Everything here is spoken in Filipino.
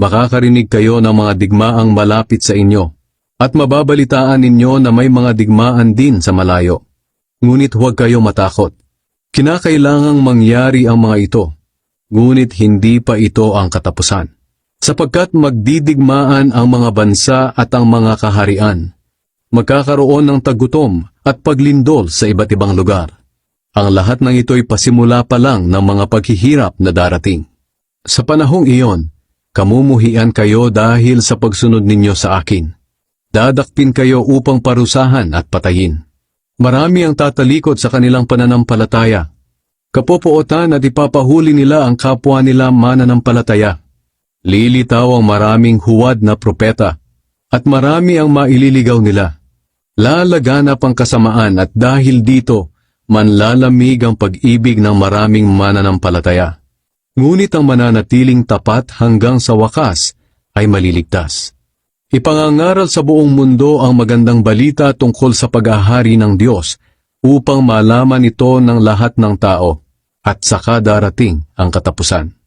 makakarinig kayo ng mga digmaang malapit sa inyo, at mababalitaan ninyo na may mga digmaan din sa malayo. Ngunit huwag kayo matakot. Kinakailangang mangyari ang mga ito, ngunit hindi pa ito ang katapusan. Sapagkat magdidigmaan ang mga bansa at ang mga kaharian. Magkakaroon ng tagutom at paglindol sa iba't ibang lugar. Ang lahat ng ito'y pasimula pa lang ng mga paghihirap na darating. Sa panahong iyon, kamumuhian kayo dahil sa pagsunod ninyo sa akin. Dadakpin kayo upang parusahan at patayin. Marami ang tatalikod sa kanilang pananampalataya. Kapopootan at ipapahuli nila ang kapwa nila mananampalataya. Lilitaw ang maraming huwad na propeta, at marami ang maililigaw nila. Lalaganap ang kasamaan at dahil dito, manlalamig ang pag-ibig ng maraming mananampalataya. Ngunit ang mananatiling tapat hanggang sa wakas ay maliligtas. Ipangangaral sa buong mundo ang magandang balita tungkol sa paghahari ng Diyos upang malaman ito ng lahat ng tao at saka darating ang katapusan.